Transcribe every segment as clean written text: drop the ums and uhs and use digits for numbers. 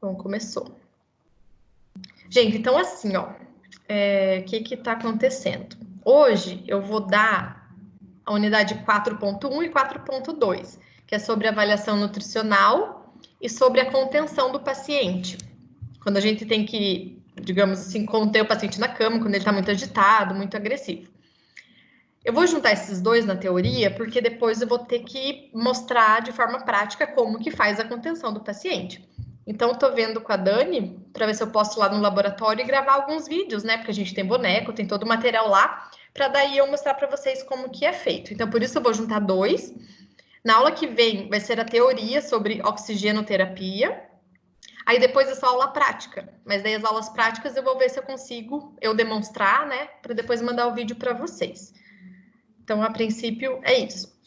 Bom, começou. Gente, então assim, ó, o que está acontecendo? Hoje eu vou dar a unidade 4.1 e 4.2, que é sobre avaliação nutricional e sobre a contenção do paciente. Quando a gente tem que, digamos assim, conter o paciente na cama, quando ele está muito agitado, muito agressivo. Eu vou juntar esses dois na teoria, porque depois eu vou ter que mostrar de forma prática como que faz a contenção do paciente. Então, eu tô vendo com a Dani, para ver se eu posso ir lá no laboratório e gravar alguns vídeos, né? Porque a gente tem boneco, tem todo o material lá, para daí eu mostrar para vocês como que é feito. Então, por isso eu vou juntar dois. Na aula que vem vai ser a teoria sobre oxigenoterapia. Aí depois é só aula prática. Mas daí as aulas práticas eu vou ver se eu consigo demonstrar, né? Para depois mandar o vídeo para vocês. Então, a princípio, é isso.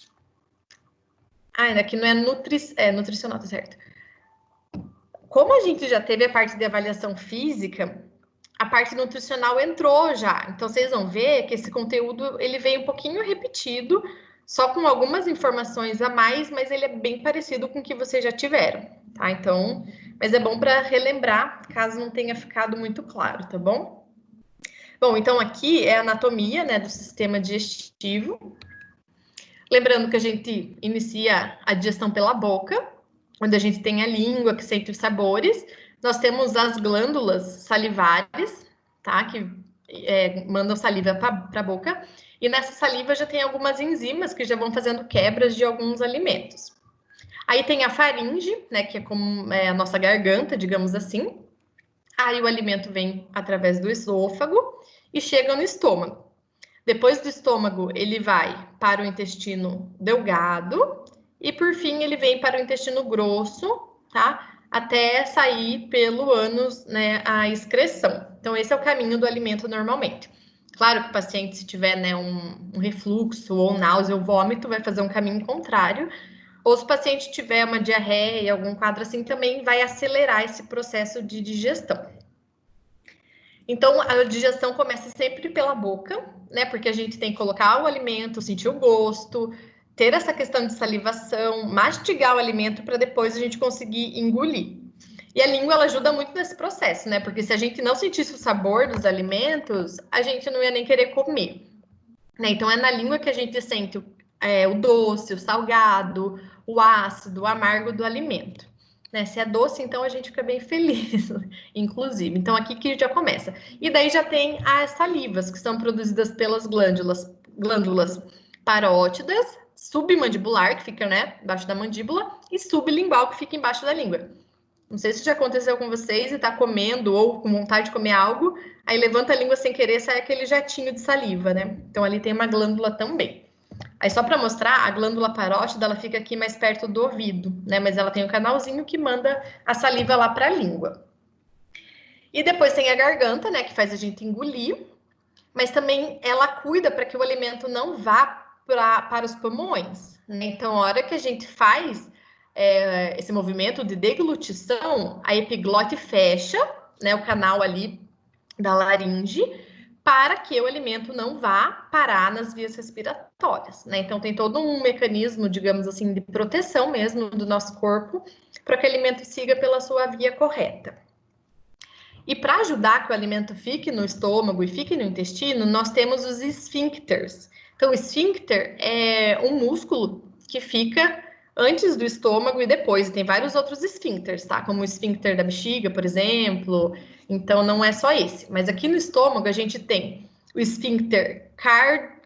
Aqui não é nutricional, tá certo. Como a gente já teve a parte de avaliação física, a parte nutricional entrou já. Então, vocês vão ver que esse conteúdo, ele vem um pouquinho repetido, só com algumas informações a mais, mas ele é bem parecido com o que vocês já tiveram, tá? Então, mas é bom para relembrar, caso não tenha ficado muito claro, tá bom? Bom, então aqui é a anatomia, né, do sistema digestivo. Lembrando que a gente inicia a digestão pela boca, onde a gente tem a língua que sente os sabores. Nós temos as glândulas salivares, tá? Que mandam saliva para a boca. E nessa saliva já tem algumas enzimas que já vão fazendo quebras de alguns alimentos. Aí tem a faringe, né? Que é como a nossa garganta, digamos assim. Aí o alimento vem através do esôfago e chega no estômago. Depois do estômago, ele vai para o intestino delgado e, por fim, ele vem para o intestino grosso, tá? Até sair pelo ânus, né, a excreção. Então, esse é o caminho do alimento normalmente. Claro que o paciente, se tiver, né, um refluxo ou náusea ou vômito, vai fazer um caminho contrário. Ou se o paciente tiver uma diarreia, algum quadro assim, também vai acelerar esse processo de digestão. Então, a digestão começa sempre pela boca, né? Porque a gente tem que colocar o alimento, sentir o gosto, ter essa questão de salivação, mastigar o alimento para depois a gente conseguir engolir. E a língua, ela ajuda muito nesse processo, né? Porque se a gente não sentisse o sabor dos alimentos, a gente não ia nem querer comer, né? Então, é na língua que a gente sente o doce, o salgado, o ácido, o amargo do alimento. Né? Se é doce, então a gente fica bem feliz, inclusive. Então, aqui que já começa. E daí já tem as salivas, que são produzidas pelas glândulas parótidas, submandibular, que fica, né, embaixo da mandíbula, e sublingual, que fica embaixo da língua. Não sei se já aconteceu com vocês e tá comendo ou com vontade de comer algo, aí levanta a língua sem querer, sai aquele jatinho de saliva, né? Então, ali tem uma glândula também. Aí, só para mostrar, a glândula parótida, ela fica aqui mais perto do ouvido, né? Mas ela tem um canalzinho que manda a saliva lá para a língua. E depois tem a garganta, né? Que faz a gente engolir. Mas também ela cuida para que o alimento não vá para os pulmões, né? Então, a hora que a gente faz esse movimento de deglutição, a epiglote fecha, né? O canal ali da laringe, para que o alimento não vá parar nas vias respiratórias, né? Então, tem todo um mecanismo, digamos assim, de proteção mesmo do nosso corpo, para que o alimento siga pela sua via correta. E para ajudar que o alimento fique no estômago e fique no intestino, nós temos os esfíncteres. Então, o esfíncter é um músculo que fica antes do estômago e depois. Tem vários outros esfíncteres, tá? Como o esfíncter da bexiga, por exemplo. Então, não é só esse. Mas aqui no estômago, a gente tem o esfíncter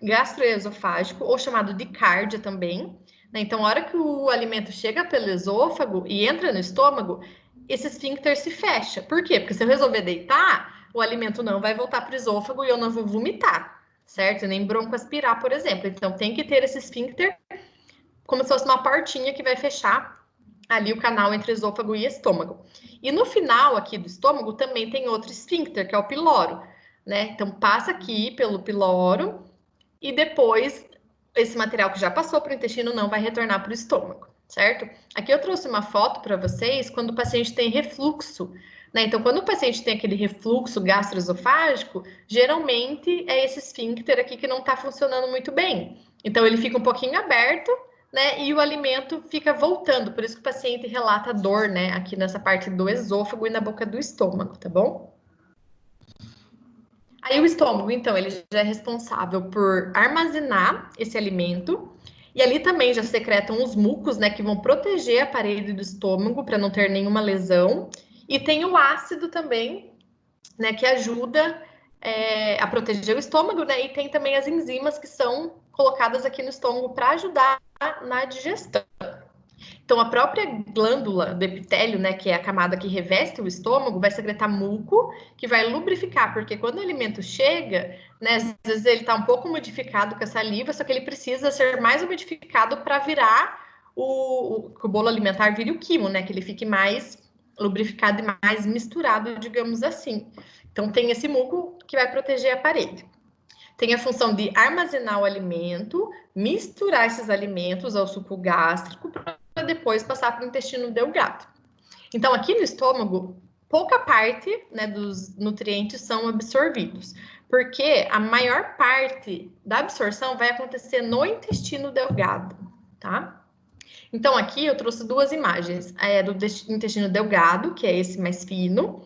gastroesofágico, ou chamado de cárdia também, né? Então, a hora que o alimento chega pelo esôfago e entra no estômago, esse esfíncter se fecha. Por quê? Porque se eu resolver deitar, o alimento não vai voltar para o esôfago e eu não vou vomitar, certo? Nem broncoaspirar, por exemplo. Então, tem que ter esse esfíncter como se fosse uma portinha que vai fechar ali o canal entre esôfago e estômago. E no final aqui do estômago também tem outro esfíncter, que é o piloro, né? Então, passa aqui pelo piloro e depois esse material que já passou para o intestino não vai retornar para o estômago, certo? Aqui eu trouxe uma foto para vocês quando o paciente tem refluxo, né? Então, quando o paciente tem aquele refluxo gastroesofágico, geralmente é esse esfíncter aqui que não está funcionando muito bem. Então, ele fica um pouquinho aberto, né? E o alimento fica voltando, por isso que o paciente relata dor, né? Aqui nessa parte do esôfago e na boca do estômago, tá bom? Aí o estômago, então, ele já é responsável por armazenar esse alimento. E ali também já secretam os mucos, né, que vão proteger a parede do estômago para não ter nenhuma lesão. E tem o ácido também, né, que ajuda a proteger o estômago, né? E tem também as enzimas que são colocadas aqui no estômago para ajudar na digestão. Então, a própria glândula do epitélio, né, que é a camada que reveste o estômago, vai secretar muco, que vai lubrificar, porque quando o alimento chega, né, às vezes ele está um pouco modificado com a saliva, só que ele precisa ser mais modificado para virar que o bolo alimentar vire o quimo, né, que ele fique mais lubrificado e mais misturado, digamos assim. Então, tem esse muco que vai proteger a parede. Tem a função de armazenar o alimento, misturar esses alimentos ao suco gástrico para depois passar para o intestino delgado. Então, aqui no estômago, pouca parte, né, dos nutrientes são absorvidos, porque a maior parte da absorção vai acontecer no intestino delgado, tá? Então, aqui eu trouxe duas imagens, do intestino delgado, que é esse mais fino,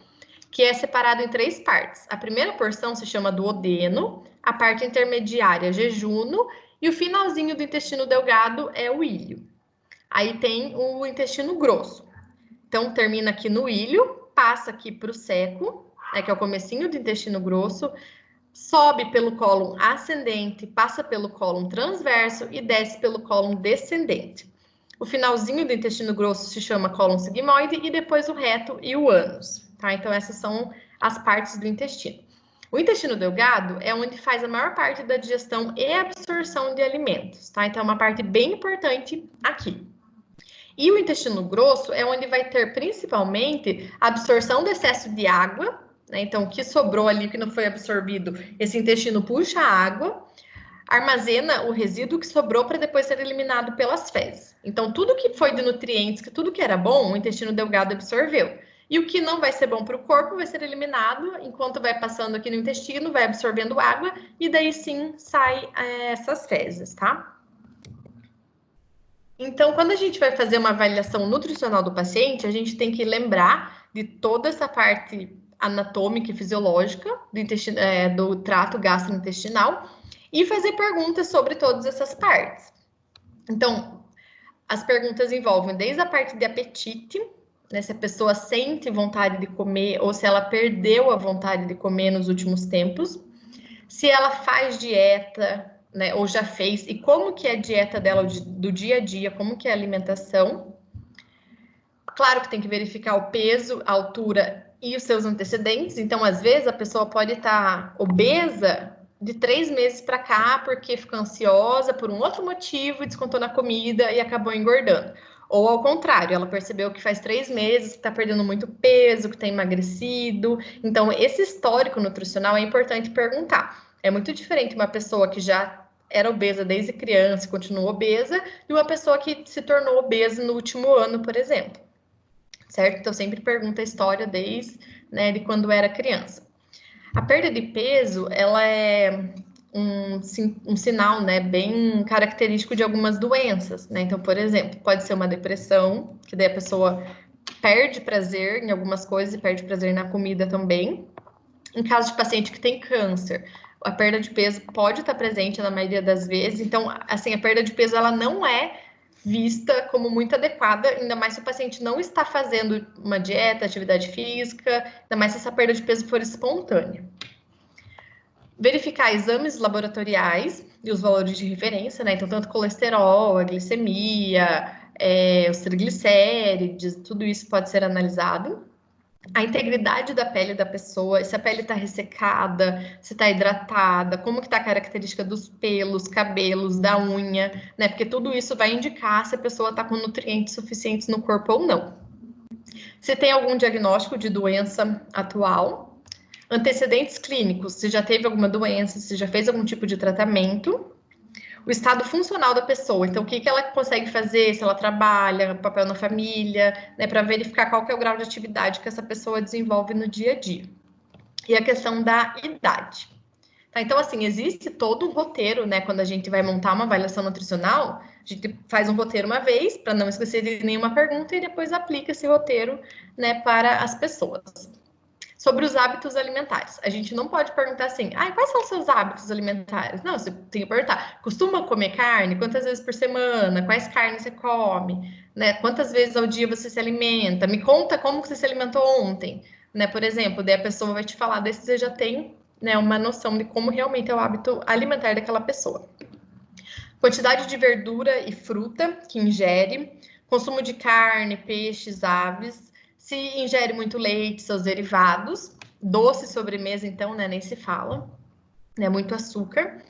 que é separado em três partes. A primeira porção se chama duodeno, a parte intermediária, jejuno, e o finalzinho do intestino delgado é o íleo. Aí tem o intestino grosso. Então, termina aqui no íleo, passa aqui para o seco, né, que é o comecinho do intestino grosso, sobe pelo cólon ascendente, passa pelo cólon transverso e desce pelo cólon descendente. O finalzinho do intestino grosso se chama cólon sigmoide e depois o reto e o ânus, tá? Então, essas são as partes do intestino. O intestino delgado é onde faz a maior parte da digestão e absorção de alimentos, tá? Então, é uma parte bem importante aqui. E o intestino grosso é onde vai ter principalmente a absorção do excesso de água, né? Então, o que sobrou ali, que não foi absorvido, esse intestino puxa a água, armazena o resíduo que sobrou para depois ser eliminado pelas fezes. Então, tudo que foi de nutrientes, que tudo que era bom, o intestino delgado absorveu. E o que não vai ser bom para o corpo vai ser eliminado, enquanto vai passando aqui no intestino, vai absorvendo água, e daí sim sai essas fezes, tá? Então, quando a gente vai fazer uma avaliação nutricional do paciente, a gente tem que lembrar de toda essa parte anatômica e fisiológica do trato gastrointestinal e fazer perguntas sobre todas essas partes. Então, as perguntas envolvem desde a parte de apetite, né, se a pessoa sente vontade de comer ou se ela perdeu a vontade de comer nos últimos tempos, se ela faz dieta, né, ou já fez, e como que é a dieta dela do dia a dia, como que é a alimentação. Claro que tem que verificar o peso, a altura e os seus antecedentes. Então, às vezes, a pessoa pode estar obesa de 3 meses para cá, porque ficou ansiosa por um outro motivo, descontou na comida e acabou engordando. Ou ao contrário, ela percebeu que faz 3 meses que está perdendo muito peso, que está emagrecido. Então, esse histórico nutricional é importante perguntar. É muito diferente uma pessoa que já era obesa desde criança e continua obesa, e uma pessoa que se tornou obesa no último ano, por exemplo. Certo? Então, sempre pergunta a história desde, né, de quando era criança. A perda de peso, ela é um sinal, né, bem característico de algumas doenças, né? Então, por exemplo, pode ser uma depressão, que daí a pessoa perde prazer em algumas coisas e perde prazer na comida também. Em caso de paciente que tem câncer, a perda de peso pode estar presente na maioria das vezes. Então, assim, a perda de peso, ela não é vista como muito adequada, ainda mais se o paciente não está fazendo uma dieta, atividade física, ainda mais se essa perda de peso for espontânea. Verificar exames laboratoriais e os valores de referência, né? Então, tanto colesterol, a glicemia, os triglicérides, tudo isso pode ser analisado. A integridade da pele da pessoa, se a pele está ressecada, se está hidratada, como que está a característica dos pelos, cabelos, da unha, né? Porque tudo isso vai indicar se a pessoa está com nutrientes suficientes no corpo ou não. Se tem algum diagnóstico de doença atual, antecedentes clínicos, se já teve alguma doença, se já fez algum tipo de tratamento, o estado funcional da pessoa, então o que ela consegue fazer, se ela trabalha, papel na família, né, para verificar qual que é o grau de atividade que essa pessoa desenvolve no dia a dia. E a questão da idade. Tá, então, assim, existe todo um roteiro, né, quando a gente vai montar uma avaliação nutricional, A gente faz um roteiro uma vez, para não esquecer de nenhuma pergunta, e depois aplica esse roteiro, né, para as pessoas. Sobre os hábitos alimentares. A gente não pode perguntar assim, quais são os seus hábitos alimentares? Não, você tem que perguntar, costuma comer carne? Quantas vezes por semana? Quais carnes você come? Né? Quantas vezes ao dia você se alimenta? Me conta como você se alimentou ontem. Né? Por exemplo, daí a pessoa vai te falar, daí você já tem, né, uma noção de como realmente é o hábito alimentar daquela pessoa. Quantidade de verdura e fruta que ingere, consumo de carne, peixes, aves, se ingere muito leite, seus derivados, doce, sobremesa, então, né, nem se fala, né, muito açúcar.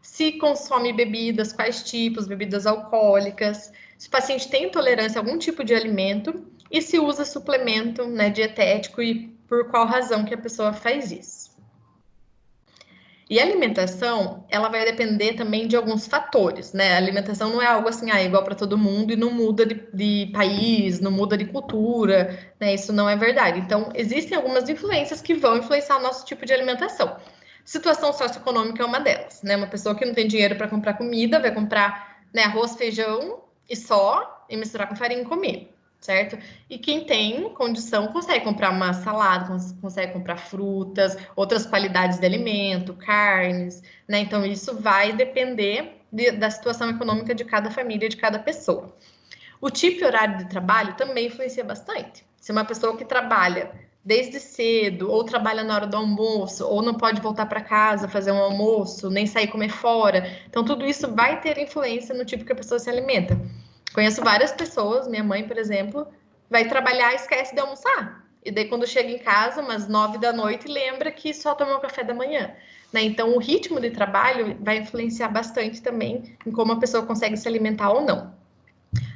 Se consome bebidas, quais tipos, bebidas alcoólicas, se o paciente tem intolerância a algum tipo de alimento e se usa suplemento, né, dietético e por qual razão que a pessoa faz isso. E a alimentação, ela vai depender também de alguns fatores, né? A alimentação não é algo assim, igual para todo mundo e não muda de país, não muda de cultura, né? Isso não é verdade. Então, existem algumas influências que vão influenciar o nosso tipo de alimentação. Situação socioeconômica é uma delas, né? Uma pessoa que não tem dinheiro para comprar comida, vai comprar, né, arroz, feijão e misturar com farinha e comer. Certo? E quem tem condição consegue comprar uma salada, consegue comprar frutas, outras qualidades de alimento, carnes, né? Então, isso vai depender da situação econômica de cada família, de cada pessoa. O tipo e horário de trabalho também influencia bastante. Se uma pessoa que trabalha desde cedo, ou trabalha na hora do almoço, ou não pode voltar para casa fazer um almoço, nem sair comer fora, então tudo isso vai ter influência no tipo que a pessoa se alimenta. Conheço várias pessoas, minha mãe, por exemplo, vai trabalhar e esquece de almoçar. E daí, quando chega em casa, umas 9 da noite, lembra que só tomou café da manhã. Né? Então, o ritmo de trabalho vai influenciar bastante também em como a pessoa consegue se alimentar ou não.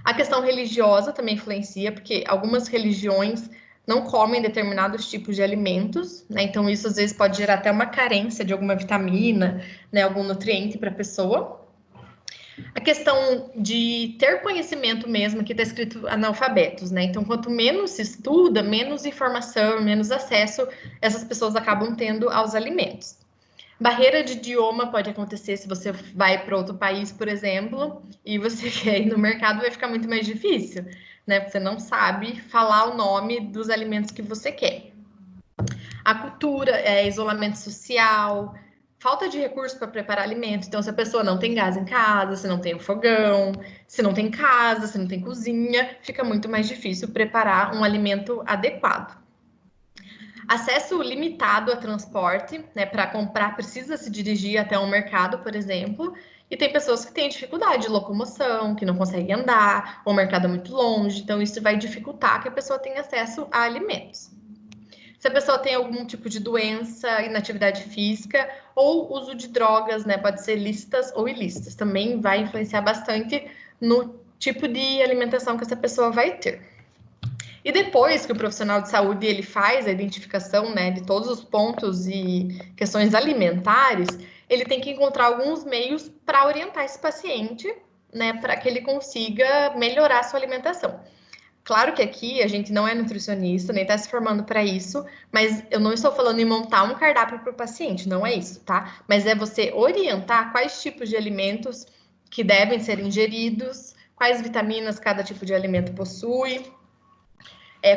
A questão religiosa também influencia, porque algumas religiões não comem determinados tipos de alimentos, né? Então, isso às vezes pode gerar até uma carência de alguma vitamina, né? Algum nutriente para a pessoa. A questão de ter conhecimento mesmo, que está escrito analfabetos, né? Então, quanto menos se estuda, menos informação, menos acesso essas pessoas acabam tendo aos alimentos. Barreira de idioma pode acontecer se você vai para outro país, por exemplo, e você quer ir no mercado, vai ficar muito mais difícil, né? Porque você não sabe falar o nome dos alimentos que você quer. A cultura, isolamento social, falta de recursos para preparar alimento. Então, se a pessoa não tem gás em casa, se não tem um fogão, se não tem casa, se não tem cozinha, fica muito mais difícil preparar um alimento adequado. Acesso limitado a transporte, né? Para comprar, precisa se dirigir até um mercado, por exemplo. E tem pessoas que têm dificuldade de locomoção, que não conseguem andar, ou o mercado é muito longe. Então, isso vai dificultar que a pessoa tenha acesso a alimentos. Se a pessoa tem algum tipo de doença, inatividade física ou uso de drogas, né? Pode ser lícitas ou ilícitas. Também vai influenciar bastante no tipo de alimentação que essa pessoa vai ter. E depois que o profissional de saúde ele faz a identificação, né, de todos os pontos e questões alimentares, ele tem que encontrar alguns meios para orientar esse paciente, né, para que ele consiga melhorar a sua alimentação. Claro que aqui a gente não é nutricionista, nem está se formando para isso, mas eu não estou falando em montar um cardápio para o paciente, não é isso, tá? Mas é você orientar quais tipos de alimentos que devem ser ingeridos, quais vitaminas cada tipo de alimento possui,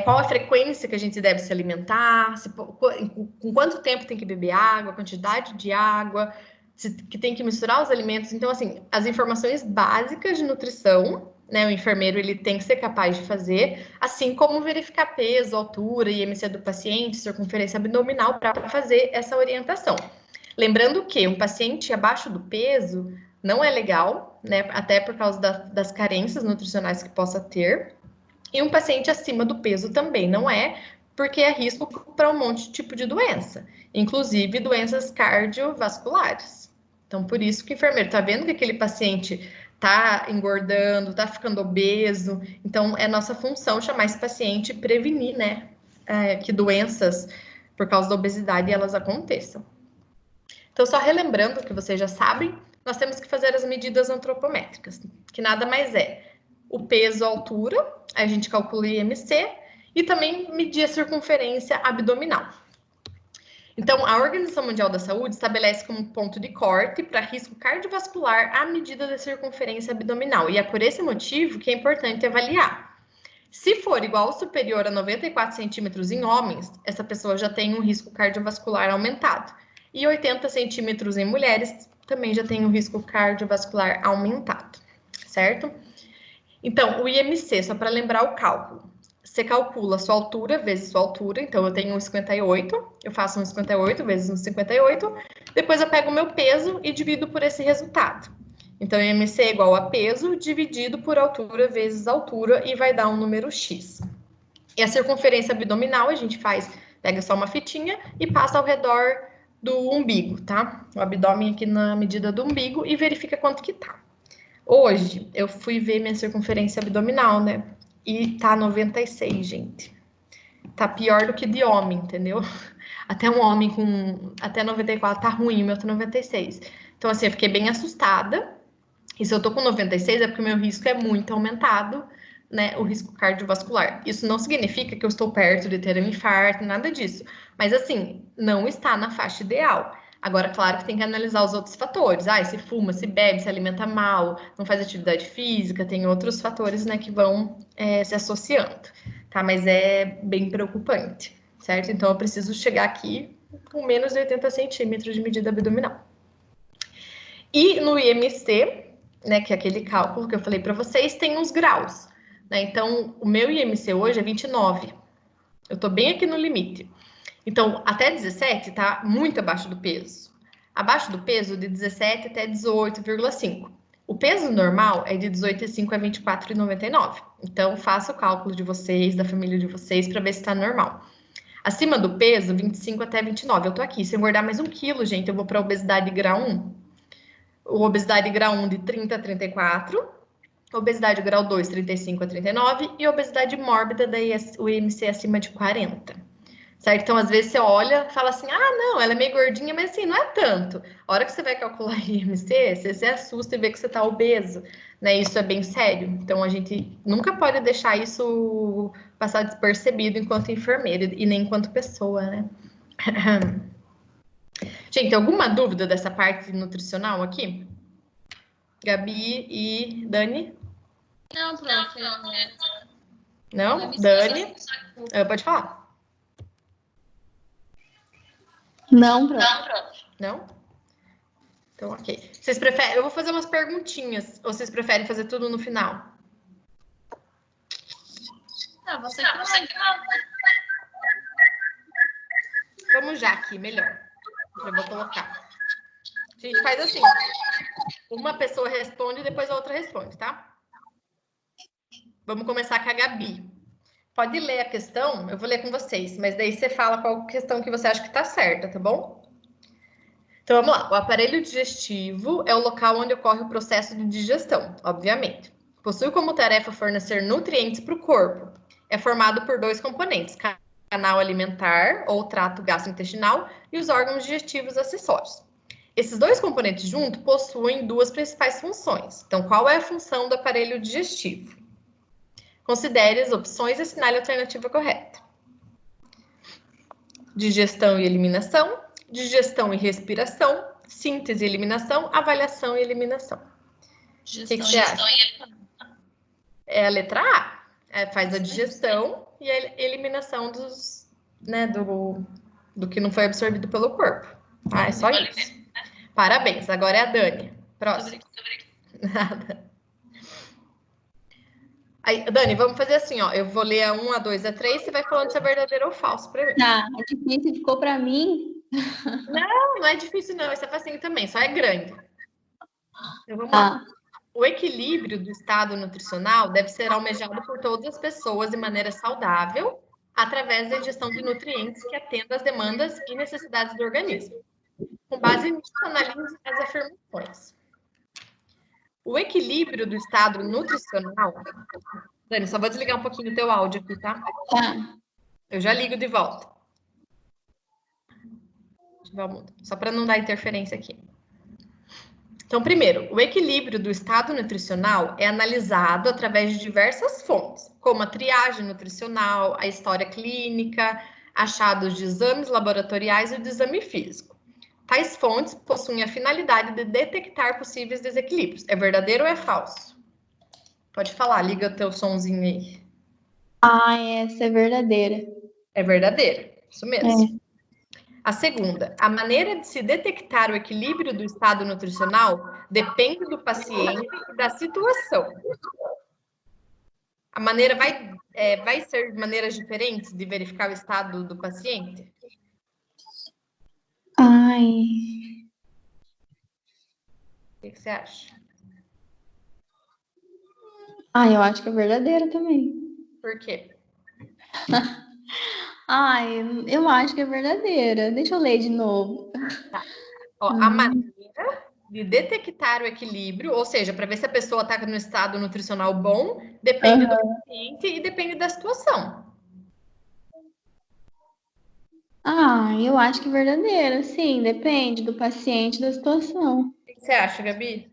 qual a frequência que a gente deve se alimentar, com quanto tempo tem que beber água, quantidade de água, que tem que misturar os alimentos. Então, assim, as informações básicas de nutrição, né, o enfermeiro ele tem que ser capaz de fazer, assim como verificar peso, altura, IMC do paciente, circunferência abdominal, para fazer essa orientação. Lembrando que um paciente abaixo do peso não é legal, né, até por causa das carências nutricionais que possa ter. E um paciente acima do peso também não é, porque é risco para um monte de tipo de doença, inclusive doenças cardiovasculares. Então, por isso que o enfermeiro está vendo que aquele paciente está engordando, está ficando obeso. Então, é nossa função chamar esse paciente e prevenir, né, que doenças por causa da obesidade elas aconteçam. Então, só relembrando que vocês já sabem, nós temos que fazer as medidas antropométricas, que nada mais é o peso, a altura, a gente calcula o IMC e também medir a circunferência abdominal. Então, a Organização Mundial da Saúde estabelece como ponto de corte para risco cardiovascular a medida da circunferência abdominal. E é por esse motivo que é importante avaliar. Se for igual ou superior a 94 centímetros em homens, essa pessoa já tem um risco cardiovascular aumentado. E 80 centímetros em mulheres também já tem um risco cardiovascular aumentado, certo? Então, o IMC, só para lembrar o cálculo. Você calcula sua altura vezes sua altura, então eu tenho 1,58, eu faço 1,58 vezes 1,58, depois eu pego o meu peso e divido por esse resultado. Então, IMC é igual a peso dividido por altura vezes altura e vai dar um número X. E a circunferência abdominal a gente pega só uma fitinha e passa ao redor do umbigo, tá? O abdômen aqui na medida do umbigo e verifica quanto que tá. Hoje, eu fui ver minha circunferência abdominal, né? E tá 96, gente. Tá pior do que de homem, entendeu? Até um homem com até 94 tá ruim, o meu tá 96. Então, assim, eu fiquei bem assustada. E se eu tô com 96 é porque o meu risco é muito aumentado, né? O risco cardiovascular. Isso não significa que eu estou perto de ter um infarto, nada disso. Mas, assim, não está na faixa ideal. Agora, claro que tem que analisar os outros fatores. Se fuma, se bebe, se alimenta mal, não faz atividade física, tem outros fatores, né, que vão se associando, tá? Mas é bem preocupante, certo? Então, eu preciso chegar aqui com menos de 80 centímetros de medida abdominal. E no IMC, né, que é aquele cálculo que eu falei para vocês, tem uns graus, né? Então, o meu IMC hoje é 29. Eu tô bem aqui no limite. Então, até 17 tá muito abaixo do peso. Abaixo do peso, de 17 até 18,5. O peso normal é de 18,5 a 24,99. Então, faça o cálculo de vocês, da família de vocês, para ver se tá normal. Acima do peso, 25 até 29. Eu tô aqui. Se eu engordar mais 1 quilo, gente, eu vou para obesidade grau 1. Obesidade grau 1 de 30 a 34. Obesidade grau 2, 35 a 39. E obesidade mórbida, daí o IMC acima de 40. Certo? Então, às vezes você olha e fala assim, não, ela é meio gordinha, mas assim, não é tanto. A hora que você vai calcular IMC, você se assusta e vê que você tá obeso, né? Isso é bem sério. Então, a gente nunca pode deixar isso passar despercebido enquanto enfermeira e nem enquanto pessoa, né? Gente, alguma dúvida dessa parte nutricional aqui? Gabi e Dani? Não, prof. Não? Dani? Pode falar. Não, prof. Não? Então, ok. Vocês preferem... Eu vou fazer umas perguntinhas. Ou vocês preferem fazer tudo no final? Você que não. Vamos já aqui, melhor. Já vou colocar. A gente faz assim. Uma pessoa responde e depois a outra responde, tá? Vamos começar com a Gabi. Pode ler a questão, eu vou ler com vocês, mas daí você fala qual questão que você acha que tá certa, tá bom? Então, vamos lá. O aparelho digestivo é o local onde ocorre o processo de digestão, obviamente. Possui como tarefa fornecer nutrientes para o corpo. É formado por 2 componentes, canal alimentar, ou trato gastrointestinal, e os órgãos digestivos acessórios. Esses 2 componentes juntos possuem 2 principais funções. Então, qual é a função do aparelho digestivo? Considere as opções e assinale a alternativa correta. Digestão e eliminação, digestão e respiração, síntese e eliminação, avaliação e eliminação. O que você acha? É a letra A. Faz a digestão e a eliminação dos, né, do que não foi absorvido pelo corpo. É só isso. Parabéns. Agora é a Dani. Próximo. Nada. Aí, Dani, vamos fazer assim, ó. Eu vou ler a 1, a 2, a 3, você vai falando se é verdadeiro ou falso para mim. Tá, é difícil, ficou para mim. Não é difícil não, isso é facinho também, só é grande. Então, vamos lá. O equilíbrio do estado nutricional deve ser almejado por todas as pessoas de maneira saudável, através da ingestão de nutrientes que atendam às demandas e necessidades do organismo. Com base nisso, analise as afirmações. O equilíbrio do estado nutricional... Dani, só vou desligar um pouquinho o teu áudio aqui, tá? Tá. Eu já ligo de volta. Só para não dar interferência aqui. Então, primeiro, o equilíbrio do estado nutricional é analisado através de diversas fontes, como a triagem nutricional, a história clínica, achados de exames laboratoriais e de exame físico. Tais fontes possuem a finalidade de detectar possíveis desequilíbrios. É verdadeiro ou é falso? Pode falar, liga teu sonzinho aí. Essa é verdadeira. É verdadeiro, isso mesmo. A segunda, a maneira de se detectar o equilíbrio do estado nutricional depende do paciente e da situação. A maneira vai ser de maneiras diferentes de verificar o estado do paciente? O que você acha? Eu acho que é verdadeira também. Por quê? Eu acho que é verdadeira. Deixa eu ler de novo. Tá. Ó, a maneira de detectar o equilíbrio, ou seja, para ver se a pessoa está no estado nutricional bom, depende do paciente e depende da situação. Eu acho que é verdadeira, sim, depende do paciente e da situação. O que você acha, Gabi?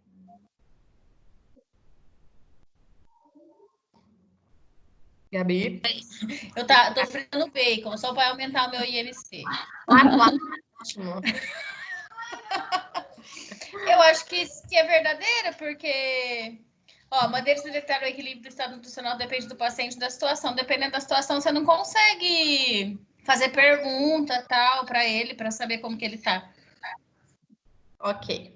Gabi? Eu tô fritando bacon, só para aumentar o meu IMC. Claro. Ótimo. Eu acho que é verdadeira, porque a maneira de detectar o equilíbrio do estado nutricional depende do paciente e da situação. Dependendo da situação, você não consegue fazer pergunta tal para ele, para saber como que ele tá. Ok.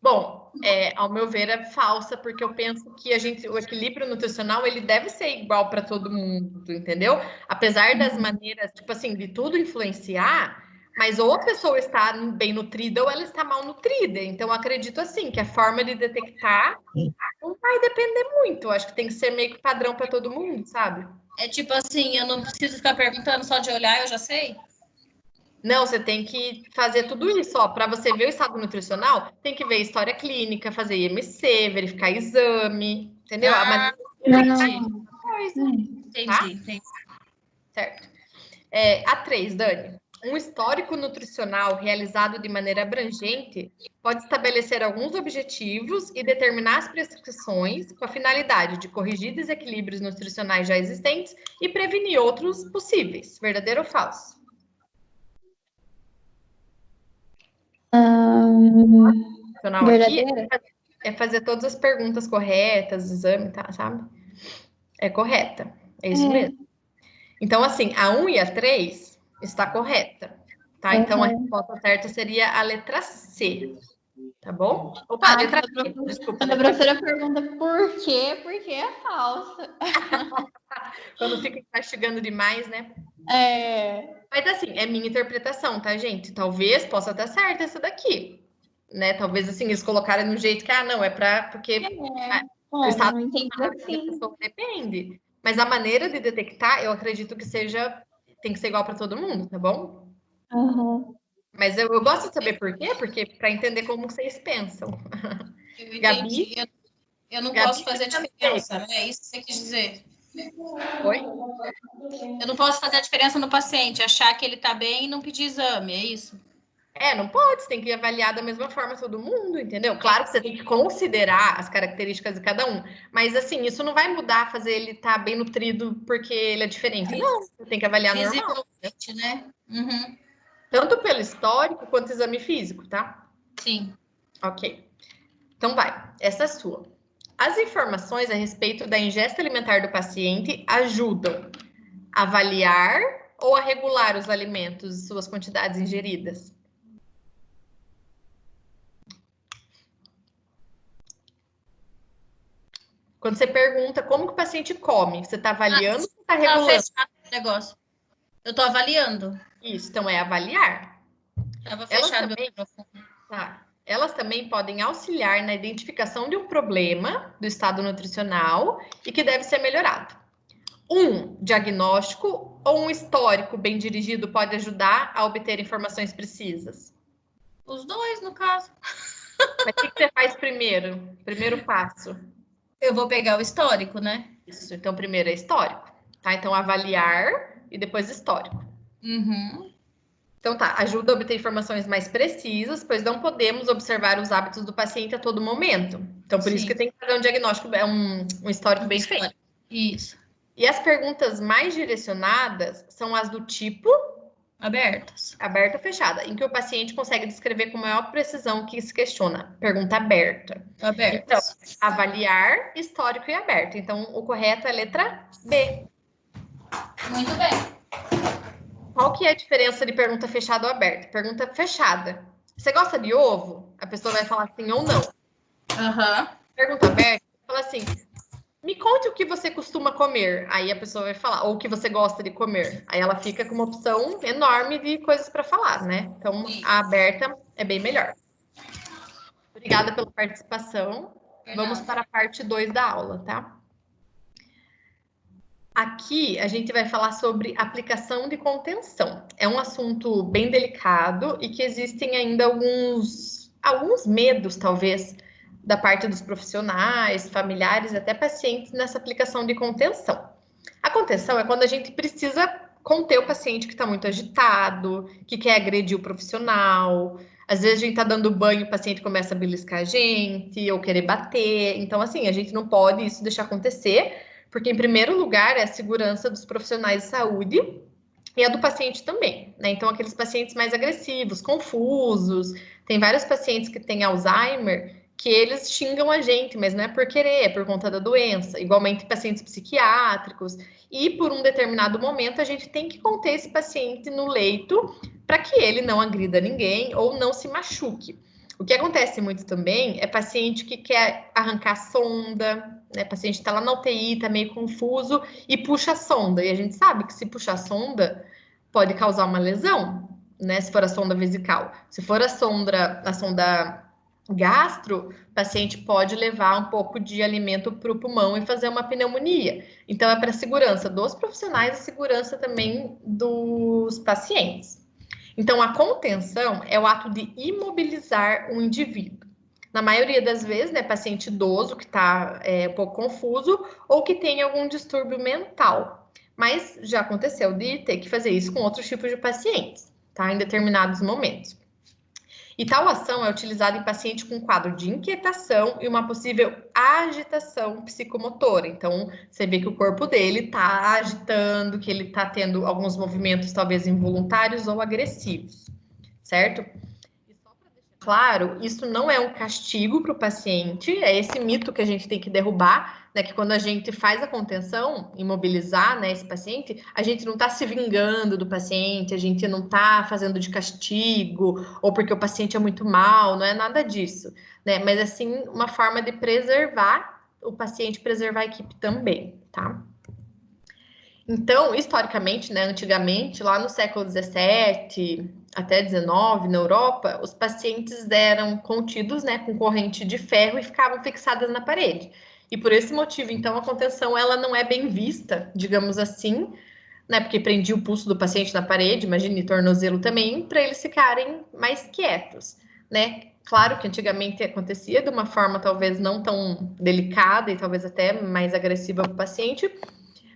Bom, ao meu ver, é falsa, porque eu penso que o equilíbrio nutricional, ele deve ser igual para todo mundo, entendeu? Apesar das maneiras, tipo assim, de tudo influenciar, mas ou a pessoa está bem nutrida ou ela está mal nutrida. Então, eu acredito assim, que a forma de detectar não vai depender muito. Eu acho que tem que ser meio que padrão para todo mundo, sabe? É tipo assim, eu não preciso ficar perguntando, só de olhar eu já sei? Não, você tem que fazer tudo isso, ó. Para você ver o estado nutricional, tem que ver história clínica, fazer IMC, verificar exame, entendeu? Entendi. Certo. A 3, Dani. Um histórico nutricional realizado de maneira abrangente pode estabelecer alguns objetivos e determinar as prescrições com a finalidade de corrigir desequilíbrios nutricionais já existentes e prevenir outros possíveis. Verdadeiro ou falso? Verdadeira? Aqui é fazer todas as perguntas corretas, exame, tá, sabe? É correta. É isso mesmo. Então, assim, a 1 e a 3 está correta, tá? Então, a resposta certa seria a letra C, tá bom? Opa, letra B, desculpa. Quando a professora pergunta por quê, porque é falsa. Quando fica castigando demais, né? Mas, assim, é minha interpretação, tá, gente? Talvez possa estar certa essa daqui, né? Talvez, assim, eles colocaram no jeito que, não, é porque o estado não entendi assim. pessoa depende. Mas a maneira de detectar, eu acredito que tem que ser igual para todo mundo, tá bom? Mas eu gosto de saber por quê, porque para entender como vocês pensam. Eu Gabi? entendi. Eu não Gabi, posso fazer diferença, né? É isso que você quis dizer. Oi? Eu não posso fazer a diferença no paciente, achar que ele tá bem e não pedir exame, é isso? Não pode, você tem que avaliar da mesma forma todo mundo, entendeu? Claro que você tem que considerar as características de cada um, mas assim, isso não vai mudar, fazer ele estar bem nutrido porque ele é diferente. Não, você tem que avaliar normal. Né? Uhum. Tanto pelo histórico quanto exame físico, tá? Sim. Ok. Então vai, essa é sua. As informações a respeito da ingesta alimentar do paciente ajudam a avaliar ou a regular os alimentos e suas quantidades ingeridas? Quando você pergunta como que o paciente come, você está avaliando ou está regulando? Fechado o negócio. Eu estou avaliando. Isso, então é avaliar. Estava fechado. Elas também podem auxiliar na identificação de um problema do estado nutricional e que deve ser melhorado. Um diagnóstico ou um histórico bem dirigido pode ajudar a obter informações precisas? Os dois, no caso. Mas o que você faz primeiro? Primeiro passo. Eu vou pegar o histórico, né? Isso, então primeiro é histórico, tá? Então avaliar e depois histórico. Uhum. Então tá, ajuda a obter informações mais precisas, pois não podemos observar os hábitos do paciente a todo momento. Então por isso que tem que fazer um diagnóstico, um histórico bem feito. Isso. E as perguntas mais direcionadas são as do tipo Abertas. aberta ou fechada, em que o paciente consegue descrever com maior precisão o que se questiona. Pergunta aberta. Abertas. Então, avaliar, histórico e aberto. Então, o correto é a letra B. Muito bem. Qual que é a diferença de pergunta fechada ou aberta? Pergunta fechada. Você gosta de ovo? A pessoa vai falar sim ou não. Aham. Pergunta aberta, fala assim, me conte o que você costuma comer. Aí a pessoa vai falar, ou o que você gosta de comer. Aí ela fica com uma opção enorme de coisas para falar, né? Então, a aberta é bem melhor. Obrigada pela participação. Vamos para a parte 2 da aula, tá? Aqui a gente vai falar sobre aplicação de contenção. É um assunto bem delicado e que existem ainda alguns medos, talvez, da parte dos profissionais, familiares, até pacientes nessa aplicação de contenção. A contenção é quando a gente precisa conter o paciente que está muito agitado, que quer agredir o profissional. Às vezes a gente está dando banho, o paciente começa a beliscar a gente ou querer bater. Então, assim, a gente não pode isso deixar acontecer, porque, em primeiro lugar, é a segurança dos profissionais de saúde e a do paciente também, né? Então, aqueles pacientes mais agressivos, confusos, tem vários pacientes que têm Alzheimer que eles xingam a gente, mas não é por querer, é por conta da doença. Igualmente, pacientes psiquiátricos. E, por um determinado momento, a gente tem que conter esse paciente no leito para que ele não agrida ninguém ou não se machuque. O que acontece muito também é paciente que quer arrancar sonda, né? O paciente está lá na UTI, está meio confuso e puxa a sonda. E a gente sabe que se puxar a sonda pode causar uma lesão, né? Se for a sonda vesical. Se for a sonda gastro, o paciente pode levar um pouco de alimento para o pulmão e fazer uma pneumonia. Então, é para a segurança dos profissionais e segurança também dos pacientes. Então, a contenção é o ato de imobilizar um indivíduo. Na maioria das vezes, né, paciente idoso que está um pouco confuso ou que tem algum distúrbio mental. Mas já aconteceu de ter que fazer isso com outros tipos de pacientes, tá? Em determinados momentos. E tal ação é utilizada em paciente com quadro de inquietação e uma possível agitação psicomotora. Então, você vê que o corpo dele está agitando, que ele está tendo alguns movimentos talvez involuntários ou agressivos, certo? E só para deixar claro, isso não é um castigo para o paciente, é esse mito que a gente tem que derrubar, né, que quando a gente faz a contenção, imobilizar, né, esse paciente, a gente não está se vingando do paciente, a gente não está fazendo de castigo, ou porque o paciente é muito mal, não é nada disso, né, mas assim, uma forma de preservar o paciente, preservar a equipe também, tá? Então, historicamente, né, antigamente, lá no século XVII até XIX, na Europa, os pacientes eram contidos, né, com corrente de ferro e ficavam fixadas na parede. E por esse motivo, então, a contenção ela não é bem vista, digamos assim, né? Porque prendia o pulso do paciente na parede, imagine tornozelo também, para eles ficarem mais quietos, né? Claro que antigamente acontecia de uma forma talvez não tão delicada e talvez até mais agressiva para o paciente,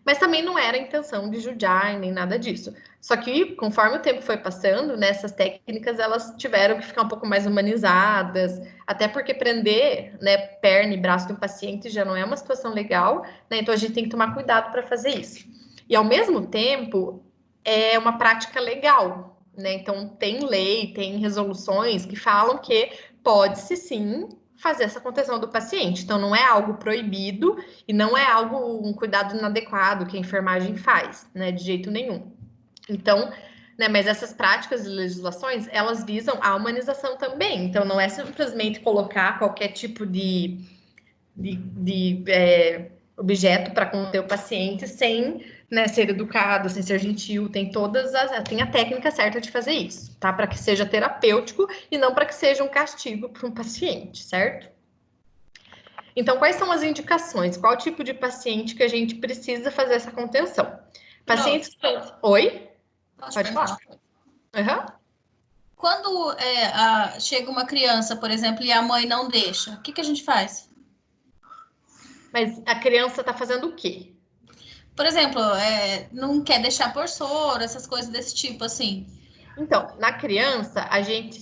mas também não era a intenção de judiar nem nada disso. Só que, conforme o tempo foi passando, né, essas técnicas elas tiveram que ficar um pouco mais humanizadas, até porque prender, né, perna e braço de um paciente já não é uma situação legal, né, então a gente tem que tomar cuidado para fazer isso. E, ao mesmo tempo, é uma prática legal, né, então tem lei, tem resoluções que falam que pode-se sim fazer essa contenção do paciente. Então, não é algo proibido e não é um cuidado inadequado que a enfermagem faz, né, de jeito nenhum. Então, né, mas essas práticas e legislações, elas visam a humanização também. Então, não é simplesmente colocar qualquer tipo de objeto para conter o paciente sem, né, ser educado, sem ser gentil, tem a técnica certa de fazer isso, tá? Para que seja terapêutico e não para que seja um castigo para um paciente, certo? Então, quais são as indicações? Qual tipo de paciente que a gente precisa fazer essa contenção? Pacientes que estão... Oi? Pode falar. Uhum. Quando chega uma criança, por exemplo, e a mãe não deixa, o que a gente faz? Mas a criança está fazendo o quê? Por exemplo, não quer deixar por soro, essas coisas desse tipo, assim. Então, na criança, a gente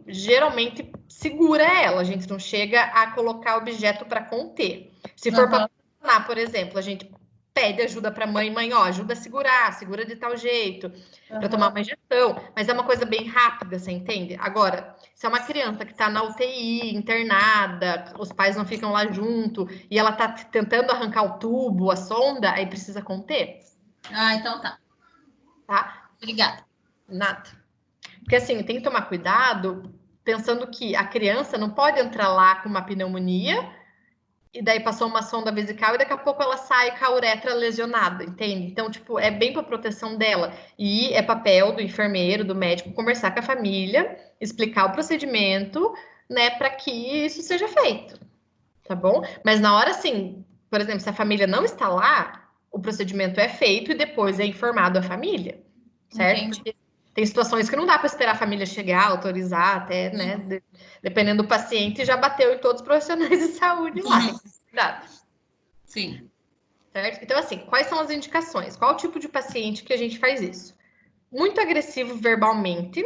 geralmente segura ela, a gente não chega a colocar objeto para conter. Se for para funcionar, por exemplo, a gente pede ajuda para mãe, ó, ajuda a segurar, segura de tal jeito, para tomar uma injeção, mas é uma coisa bem rápida, você entende? Agora, se é uma criança que está na UTI, internada, os pais não ficam lá junto, e ela está tentando arrancar o tubo, a sonda, aí precisa conter. Ah, então tá. Tá? Obrigada. Nada. Porque assim, tem que tomar cuidado, pensando que a criança não pode entrar lá com uma pneumonia, e daí passou uma sonda vesical e daqui a pouco ela sai com a uretra lesionada, entende? Então, tipo, é bem para proteção dela. E é papel do enfermeiro, do médico, conversar com a família, explicar o procedimento, né, para que isso seja feito, tá bom? Mas na hora, assim, por exemplo, se a família não está lá, o procedimento é feito e depois é informado a família, certo? Entendi. Porque tem situações que não dá para esperar a família chegar, autorizar, até, né? Dependendo do paciente, já bateu em todos os profissionais de saúde lá. Tem que ter cuidado. Sim. Certo? Então, assim, quais são as indicações? Qual o tipo de paciente que a gente faz isso? Muito agressivo verbalmente,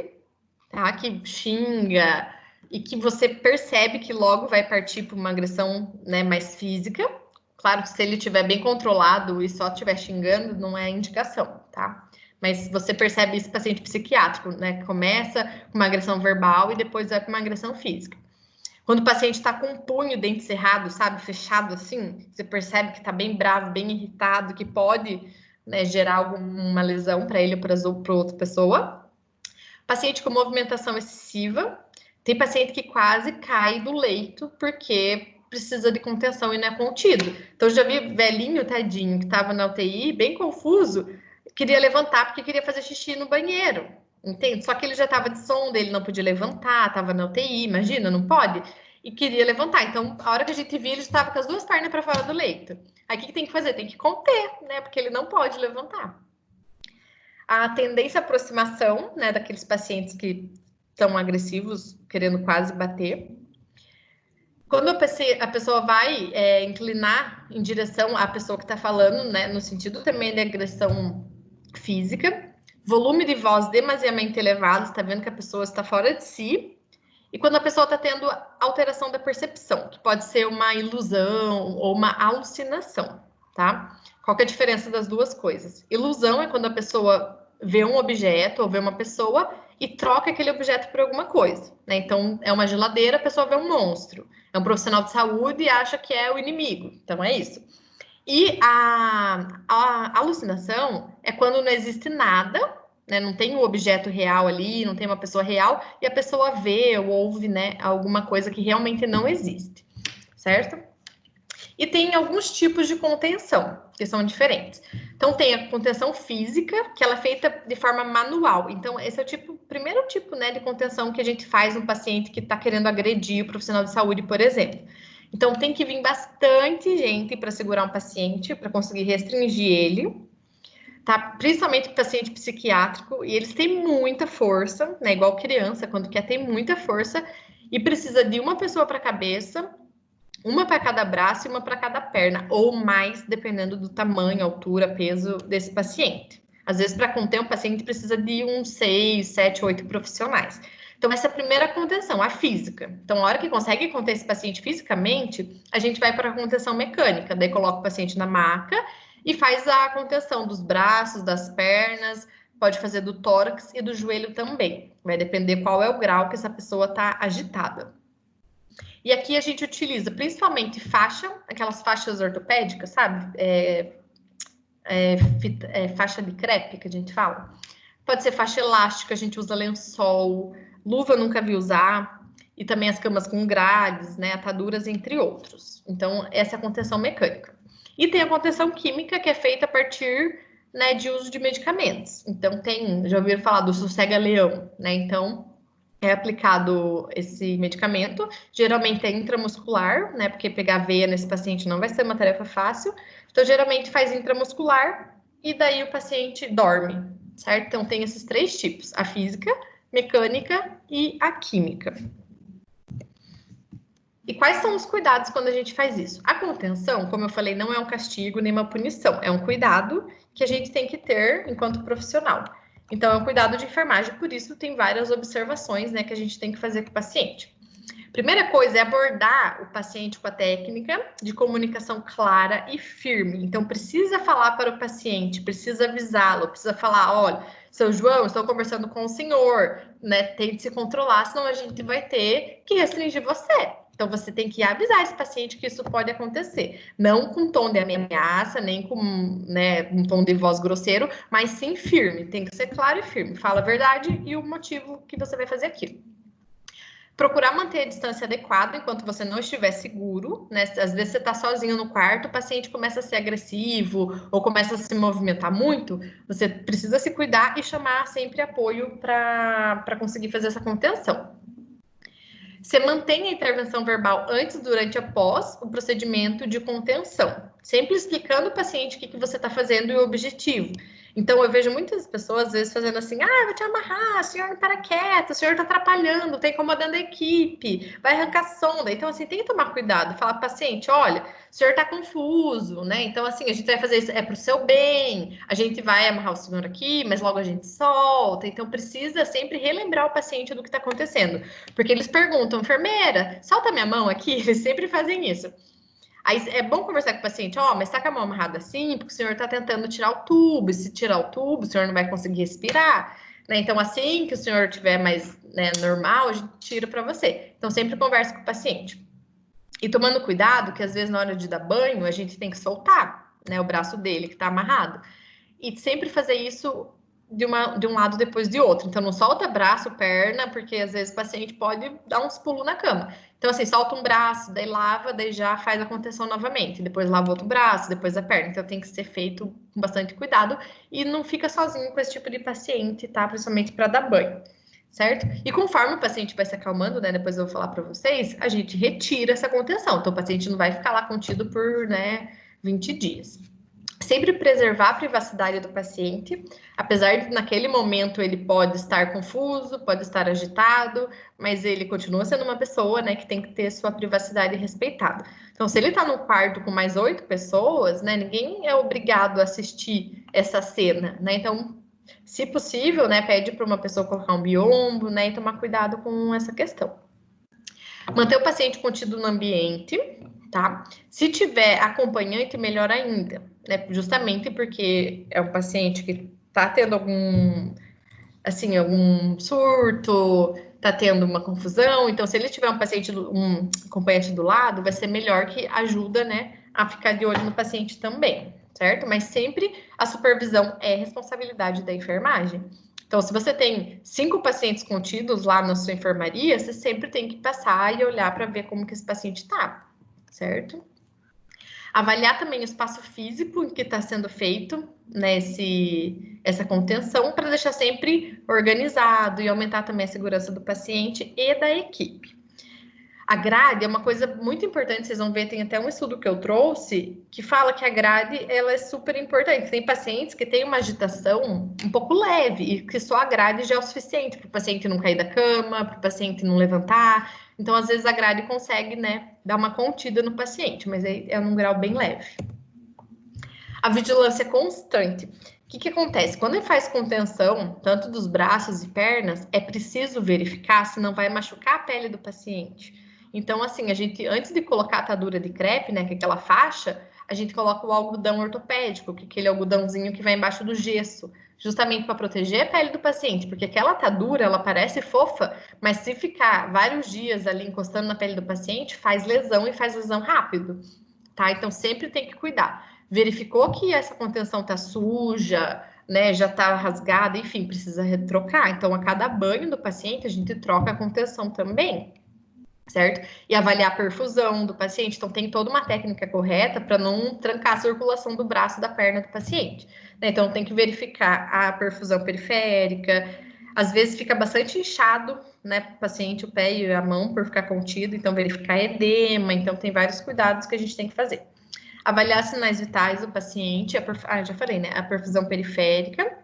tá? Que xinga e que você percebe que logo vai partir para uma agressão, né, mais física. Claro que se ele estiver bem controlado e só estiver xingando, não é indicação, tá? Mas você percebe esse paciente psiquiátrico, né? Começa com uma agressão verbal e depois vai para uma agressão física. Quando o paciente está com o punho, dente cerrado, sabe, fechado assim, você percebe que está bem bravo, bem irritado, que pode, né, gerar alguma lesão para ele ou para outra pessoa. Paciente com movimentação excessiva. Tem paciente que quase cai do leito porque precisa de contenção e não é contido. Então, já vi velhinho, tadinho, que estava na UTI, bem confuso, queria levantar porque queria fazer xixi no banheiro, entende? Só que ele já estava de sonda, ele não podia levantar, estava na UTI, imagina, não pode? E queria levantar. Então, a hora que a gente viu, ele estava com as duas pernas para fora do leito. Aí, o que tem que fazer? Tem que conter, né? Porque ele não pode levantar. A tendência à aproximação, né, daqueles pacientes que estão agressivos, querendo quase bater. Quando a pessoa vai inclinar em direção à pessoa que está falando, né, no sentido também de agressão física, volume de voz demasiadamente elevado, está vendo que a pessoa está fora de si, e quando a pessoa está tendo alteração da percepção, que pode ser uma ilusão ou uma alucinação, tá? Qual que é a diferença das duas coisas? Ilusão é quando a pessoa vê um objeto ou vê uma pessoa e troca aquele objeto por alguma coisa, né? Então, é uma geladeira, a pessoa vê um monstro. É um profissional de saúde e acha que é o inimigo. Então, é isso. E a alucinação é quando não existe nada, né? Não tem um objeto real ali, não tem uma pessoa real, e a pessoa vê ou ouve, né, alguma coisa que realmente não existe, certo? E tem alguns tipos de contenção, que são diferentes. Então, tem a contenção física, que ela é feita de forma manual. Então, esse é o primeiro tipo, né, de contenção que a gente faz no paciente que está querendo agredir o profissional de saúde, por exemplo. Então, tem que vir bastante gente para segurar um paciente, para conseguir restringir ele, tá? Principalmente paciente psiquiátrico, e eles têm muita força, né? Igual criança, quando quer, tem muita força, e precisa de uma pessoa para a cabeça, uma para cada braço e uma para cada perna, ou mais, dependendo do tamanho, altura, peso desse paciente. Às vezes, para conter um paciente, precisa de uns 6, 7, 8 profissionais. Então, essa é a primeira contenção, a física. Então, a hora que consegue conter esse paciente fisicamente, a gente vai para a contenção mecânica. Daí, coloca o paciente na maca e faz a contenção dos braços, das pernas, pode fazer do tórax e do joelho também. Vai depender qual é o grau que essa pessoa está agitada. E aqui a gente utiliza principalmente faixa, aquelas faixas ortopédicas, sabe? Faixa de crepe, que a gente fala. Pode ser faixa elástica, a gente usa lençol, luva nunca vi usar, e também as camas com grades, né? Ataduras, entre outros. Então, essa é a contenção mecânica. E tem a contenção química, que é feita a partir, né, de uso de medicamentos. Então, já ouviram falar do sossega-leão, né? Então, é aplicado esse medicamento, geralmente é intramuscular, né? Porque pegar veia nesse paciente não vai ser uma tarefa fácil. Então, geralmente faz intramuscular e daí o paciente dorme, certo? Então, tem esses três tipos: a física, mecânica e a química. E quais são os cuidados quando a gente faz isso? A contenção, como eu falei, não é um castigo nem uma punição, é um cuidado que a gente tem que ter enquanto profissional. Então, é um cuidado de enfermagem, por isso tem várias observações, né, que a gente tem que fazer com o paciente. Primeira coisa é abordar o paciente com a técnica de comunicação clara e firme. Então, precisa falar para o paciente, precisa avisá-lo, precisa falar, olha, seu João, estou conversando com o senhor, né? Tente se controlar, senão a gente vai ter que restringir você. Então, você tem que avisar esse paciente que isso pode acontecer. Não com tom de ameaça, nem com, né, um tom de voz grosseiro, mas sim firme. Tem que ser claro e firme. Fala a verdade e o motivo que você vai fazer aquilo. Procurar manter a distância adequada enquanto você não estiver seguro, né? Às vezes você está sozinho no quarto, o paciente começa a ser agressivo ou começa a se movimentar muito, você precisa se cuidar e chamar sempre apoio para conseguir fazer essa contenção. Você mantém a intervenção verbal antes, durante e após o procedimento de contenção, sempre explicando ao paciente o que você está fazendo e o objetivo. Então, eu vejo muitas pessoas, às vezes, fazendo assim, vou te amarrar, o senhor não para quieto, o senhor está atrapalhando, está incomodando a equipe, vai arrancar sonda. Então, assim, tem que tomar cuidado, falar para o paciente, olha, o senhor está confuso, né? Então, assim, a gente vai fazer isso, é para o seu bem, a gente vai amarrar o senhor aqui, mas logo a gente solta. Então, precisa sempre relembrar o paciente do que está acontecendo. Porque eles perguntam, enfermeira, solta minha mão aqui, eles sempre fazem isso. Aí é bom conversar com o paciente, mas tá com a mão amarrada assim, porque o senhor tá tentando tirar o tubo, e se tirar o tubo, o senhor não vai conseguir respirar, né? Então, assim que o senhor tiver mais, né, normal, a gente tira para você. Então, sempre conversa com o paciente. E tomando cuidado, que às vezes na hora de dar banho, a gente tem que soltar, né, o braço dele que tá amarrado. E sempre fazer isso de um lado depois de outro. Então, não solta braço, perna, porque às vezes o paciente pode dar uns pulos na cama. Então, assim, solta um braço, daí lava, daí já faz a contenção novamente. Depois lava outro braço, depois a perna. Então, tem que ser feito com bastante cuidado e não fica sozinho com esse tipo de paciente, tá? Principalmente para dar banho, certo? E conforme o paciente vai se acalmando, né? Depois eu vou falar para vocês, a gente retira essa contenção. Então, o paciente não vai ficar lá contido por, né, 20 dias. Sempre preservar a privacidade do paciente, apesar de naquele momento ele pode estar confuso, pode estar agitado, mas ele continua sendo uma pessoa, né, que tem que ter sua privacidade respeitada. Então, se ele está no quarto com mais 8 pessoas, né, ninguém é obrigado a assistir essa cena, né? Então, se possível, né, pede para uma pessoa colocar um biombo, né, e tomar cuidado com essa questão. Manter o paciente contido no ambiente, tá? Se tiver acompanhante, melhor ainda, né? Justamente porque é um paciente que tá tendo algum surto, tá tendo uma confusão. Então, se ele tiver um acompanhante do lado, vai ser melhor, que ajuda, né, a ficar de olho no paciente também, certo? Mas sempre a supervisão é responsabilidade da enfermagem. Então, se você tem 5 pacientes contidos lá na sua enfermaria, você sempre tem que passar e olhar para ver como que esse paciente está, certo? Avaliar também o espaço físico em que está sendo feito, né, essa contenção, para deixar sempre organizado e aumentar também a segurança do paciente e da equipe. A grade é uma coisa muito importante, vocês vão ver, tem até um estudo que eu trouxe, que fala que a grade, ela é super importante. Tem pacientes que têm uma agitação um pouco leve, e que só a grade já é o suficiente para o paciente não cair da cama, para o paciente não levantar. Então, às vezes, a grade consegue, né, dar uma contida no paciente, mas é num grau bem leve. A vigilância constante. O que acontece? Quando ele faz contenção, tanto dos braços e pernas, é preciso verificar se não vai machucar a pele do paciente. Então, assim, a gente, antes de colocar a atadura de crepe, né, que é aquela faixa, a gente coloca o algodão ortopédico, que é aquele algodãozinho que vai embaixo do gesso, justamente para proteger a pele do paciente, porque aquela atadura, ela parece fofa, mas se ficar vários dias ali encostando na pele do paciente, faz lesão e faz lesão rápido, tá? Então, sempre tem que cuidar. Verificou que essa contenção tá suja, né, já tá rasgada, enfim, precisa retrocar. Então, a cada banho do paciente, a gente troca a contenção também, certo? E avaliar a perfusão do paciente. Então, tem toda uma técnica correta para não trancar a circulação do braço, da perna do paciente, né? Então, tem que verificar a perfusão periférica. Às vezes, fica bastante inchado, né, o paciente, o pé e a mão, por ficar contido. Então, verificar edema. Então, tem vários cuidados que a gente tem que fazer. Avaliar sinais vitais do paciente, já falei, né? A perfusão periférica.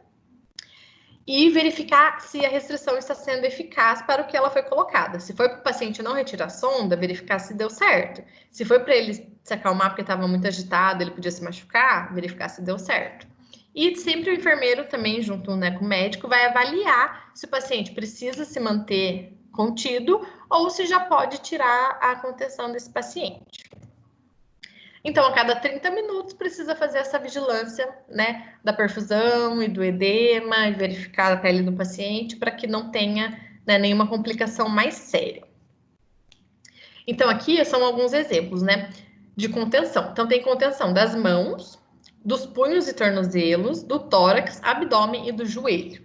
E verificar se a restrição está sendo eficaz para o que ela foi colocada. Se foi para o paciente não retirar a sonda, verificar se deu certo. Se foi para ele se acalmar porque estava muito agitado, ele podia se machucar, verificar se deu certo. E sempre o enfermeiro também, junto, né, com o médico, vai avaliar se o paciente precisa se manter contido, ou se já pode tirar a contenção desse paciente. Então, a cada 30 minutos precisa fazer essa vigilância, né, da perfusão e do edema, e verificar a pele do paciente para que não tenha, né, nenhuma complicação mais séria. Então, aqui são alguns exemplos, né, de contenção. Então, tem contenção das mãos, dos punhos e tornozelos, do tórax, abdômen e do joelho.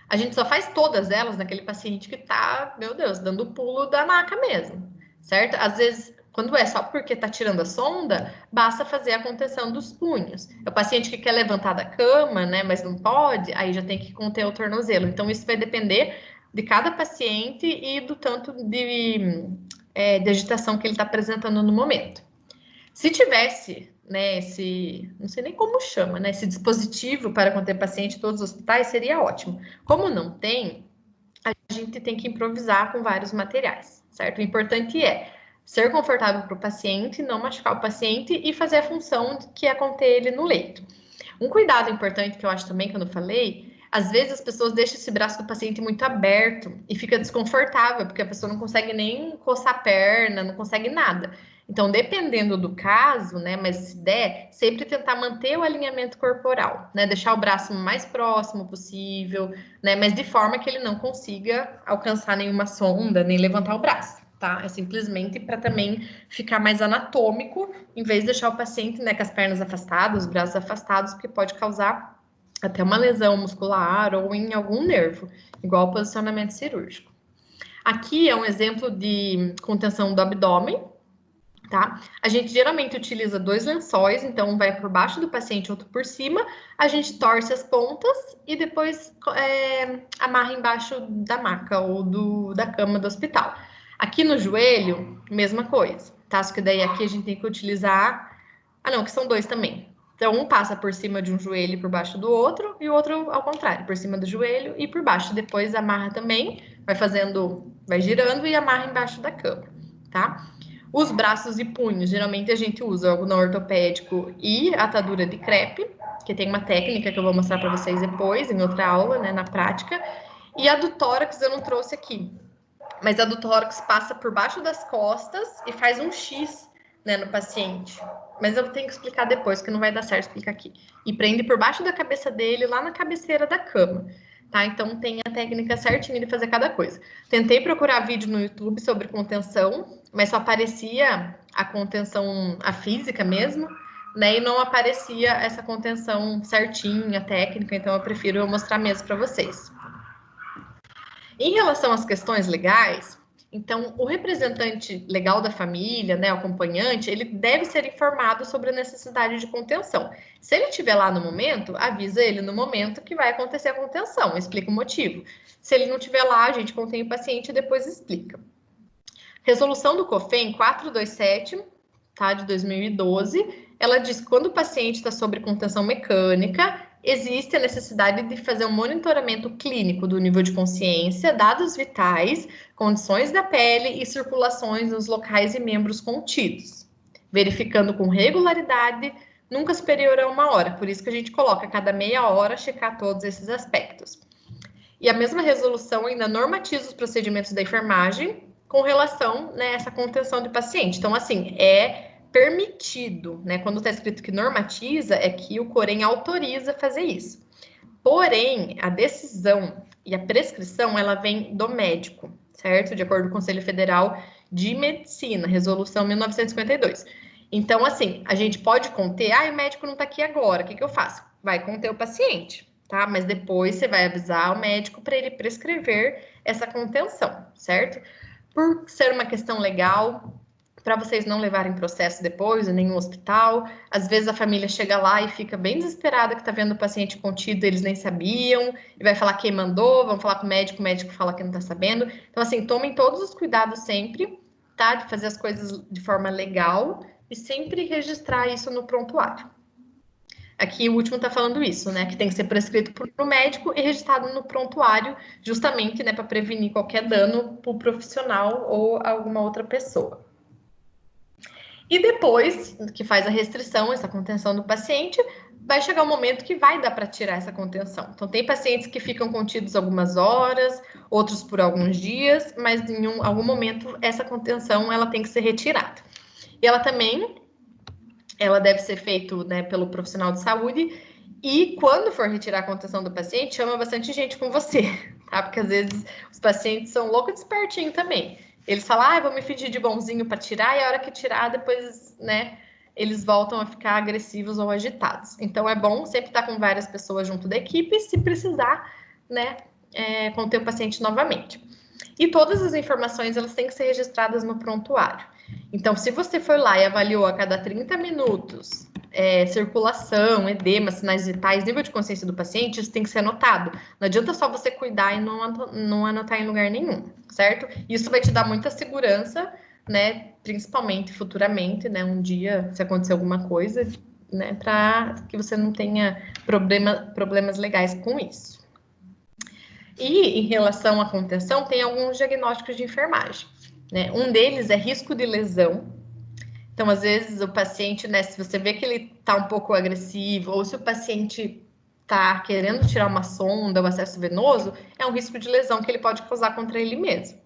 A gente só faz todas elas naquele paciente que tá, meu Deus, dando o pulo da maca mesmo, certo? Às vezes, quando é só porque tá tirando a sonda, basta fazer a contenção dos punhos. É o paciente que quer levantar da cama, né, mas não pode, aí já tem que conter o tornozelo. Então, isso vai depender de cada paciente e do tanto de agitação que ele está apresentando no momento. Se tivesse, né, não sei nem como chama, né, esse dispositivo para conter paciente em todos os hospitais, seria ótimo. Como não tem, a gente tem que improvisar com vários materiais, certo? O importante é ser confortável para o paciente, não machucar o paciente e fazer a função que é conter ele no leito. Um cuidado importante que eu acho também, que eu não falei, às vezes as pessoas deixam esse braço do paciente muito aberto e fica desconfortável, porque a pessoa não consegue nem coçar a perna, não consegue nada. Então, dependendo do caso, né, mas se der, sempre tentar manter o alinhamento corporal, né, deixar o braço o mais próximo possível, né, mas de forma que ele não consiga alcançar nenhuma sonda, nem levantar o braço, tá? É simplesmente para também ficar mais anatômico, em vez de deixar o paciente, né, com as pernas afastadas, os braços afastados, porque pode causar até uma lesão muscular ou em algum nervo, igual o posicionamento cirúrgico. Aqui é um exemplo de contenção do abdômen, tá? A gente geralmente utiliza 2 lençóis, então um vai por baixo do paciente, outro por cima. A gente torce as pontas e depois amarra embaixo da maca ou da cama do hospital. Aqui no joelho, mesma coisa, tá? Só que daí aqui a gente tem que utilizar... Ah, não, que são 2 também. Então, um passa por cima de um joelho e por baixo do outro, e o outro ao contrário, por cima do joelho e por baixo. Depois amarra também, vai girando e amarra embaixo da cama, tá? Os braços e punhos, geralmente a gente usa algodão ortopédico e atadura de crepe, que tem uma técnica que eu vou mostrar para vocês depois, em outra aula, né, na prática. E a do tórax eu não trouxe aqui, mas a do tórax passa por baixo das costas e faz um X, né, no paciente. Mas eu tenho que explicar depois, que não vai dar certo explicar aqui. E prende por baixo da cabeça dele, lá na cabeceira da cama. Tá? Então, tem a técnica certinha de fazer cada coisa. Tentei procurar vídeo no YouTube sobre contenção, mas só aparecia a contenção, a física mesmo, né? E não aparecia essa contenção certinha, técnica, então eu prefiro mostrar mesmo para vocês. Em relação às questões legais, então, o representante legal da família, né, o acompanhante, ele deve ser informado sobre a necessidade de contenção. Se ele estiver lá no momento, avisa ele no momento que vai acontecer a contenção, explica o motivo. Se ele não estiver lá, a gente contém o paciente e depois explica. Resolução do COFEM 427, tá, de 2012, ela diz que quando o paciente está sob contenção mecânica, existe a necessidade de fazer um monitoramento clínico do nível de consciência, dados vitais, condições da pele e circulações nos locais e membros contidos, verificando com regularidade, nunca superior a 1 hora. Por isso que a gente coloca a cada meia hora checar todos esses aspectos. E a mesma resolução ainda normatiza os procedimentos da enfermagem com relação, né, a essa contenção de paciente. Então, assim, é permitido, né? Quando está escrito que normatiza, é que o Corém autoriza fazer isso. Porém, a decisão e a prescrição, ela vem do médico, certo? De acordo com o Conselho Federal de Medicina, Resolução 1952. Então, assim, a gente pode conter, o médico não está aqui agora, o que eu faço? Vai conter o paciente, tá? Mas depois você vai avisar o médico para ele prescrever essa contenção, certo? Por ser uma questão legal, para vocês não levarem processo depois em nenhum hospital. Às vezes a família chega lá e fica bem desesperada que está vendo o paciente contido, eles nem sabiam, e vai falar quem mandou, vão falar com o médico fala que não está sabendo. Então, assim, tomem todos os cuidados sempre, tá? De fazer as coisas de forma legal e sempre registrar isso no prontuário. Aqui o último está falando isso, né? Que tem que ser prescrito por um médico e registrado no prontuário, justamente, né, para prevenir qualquer dano para o profissional ou alguma outra pessoa. E depois que faz a restrição, essa contenção do paciente, vai chegar um momento que vai dar para tirar essa contenção. Então, tem pacientes que ficam contidos algumas horas, outros por alguns dias, mas em algum momento essa contenção ela tem que ser retirada. E ela deve ser feita, né, pelo profissional de saúde. E quando for retirar a contenção do paciente, chama bastante gente com você, tá? Porque às vezes os pacientes são loucos de espertinho também. Eles falam, vou me fingir de bonzinho para tirar, e a hora que tirar, depois, né, eles voltam a ficar agressivos ou agitados. Então, é bom sempre estar com várias pessoas junto da equipe, se precisar, né, conter o paciente novamente. E todas as informações, elas têm que ser registradas no prontuário. Então, se você foi lá e avaliou a cada 30 minutos circulação, edema, sinais vitais, nível de consciência do paciente, isso tem que ser anotado. Não adianta só você cuidar e não anotar em lugar nenhum, certo? Isso vai te dar muita segurança, né? Principalmente futuramente, né? Um dia, se acontecer alguma coisa, né? Para que você não tenha problemas legais com isso. E em relação à contenção, tem alguns diagnósticos de enfermagem, né? Um deles é risco de lesão. Então, às vezes, o paciente, né, se você vê que ele está um pouco agressivo, ou se o paciente está querendo tirar uma sonda, um acesso venoso, é um risco de lesão que ele pode causar contra ele mesmo.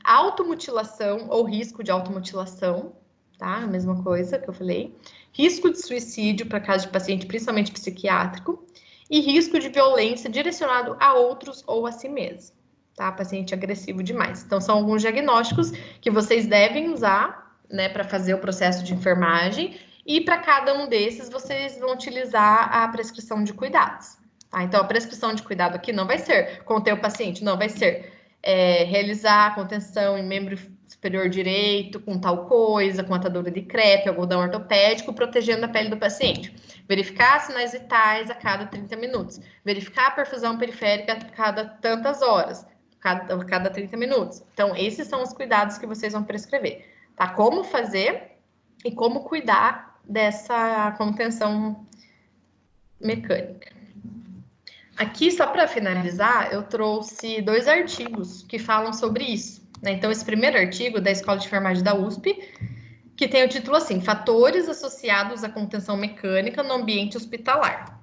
Automutilação ou risco de automutilação, tá? A mesma coisa que eu falei. Risco de suicídio para caso de paciente, principalmente psiquiátrico. E risco de violência direcionado a outros ou a si mesmo, tá? Paciente agressivo demais. Então, são alguns diagnósticos que vocês devem usar, né, para fazer o processo de enfermagem, e para cada um desses vocês vão utilizar a prescrição de cuidados. Tá? Então, a prescrição de cuidado aqui não vai ser conter o paciente, não vai ser realizar a contenção em membro superior direito com tal coisa, com atadura de crepe, algodão ortopédico, protegendo a pele do paciente. Verificar sinais vitais a cada 30 minutos. Verificar a perfusão periférica a cada tantas horas, cada 30 minutos. Então, esses são os cuidados que vocês vão prescrever. Tá? Como fazer e como cuidar dessa contenção mecânica. Aqui, só para finalizar, eu trouxe 2 artigos que falam sobre isso, né? Então, esse primeiro artigo da Escola de Enfermagem da USP, que tem o título assim, Fatores associados à contenção mecânica no ambiente hospitalar.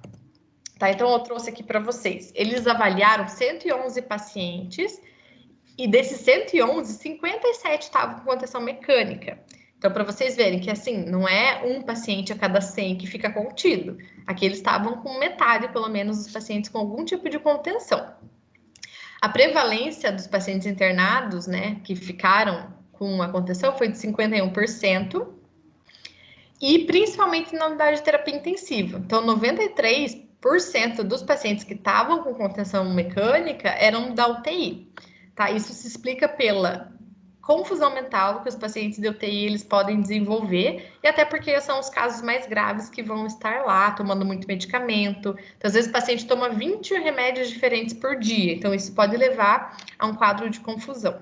Tá? Então, eu trouxe aqui para vocês. Eles avaliaram 111 pacientes, e desses 111, 57 estavam com contenção mecânica. Então, para vocês verem que, assim, não é um paciente a cada 100 que fica contido. Aqui eles estavam com metade, pelo menos, dos pacientes com algum tipo de contenção. A prevalência dos pacientes internados, né, que ficaram com a contenção foi de 51%. E, principalmente, na unidade de terapia intensiva. Então, 93% dos pacientes que estavam com contenção mecânica eram da UTI. Tá? Isso se explica pela confusão mental que os pacientes de UTI eles podem desenvolver, e até porque são os casos mais graves que vão estar lá, tomando muito medicamento. Então, às vezes o paciente toma 20 remédios diferentes por dia, então isso pode levar a um quadro de confusão.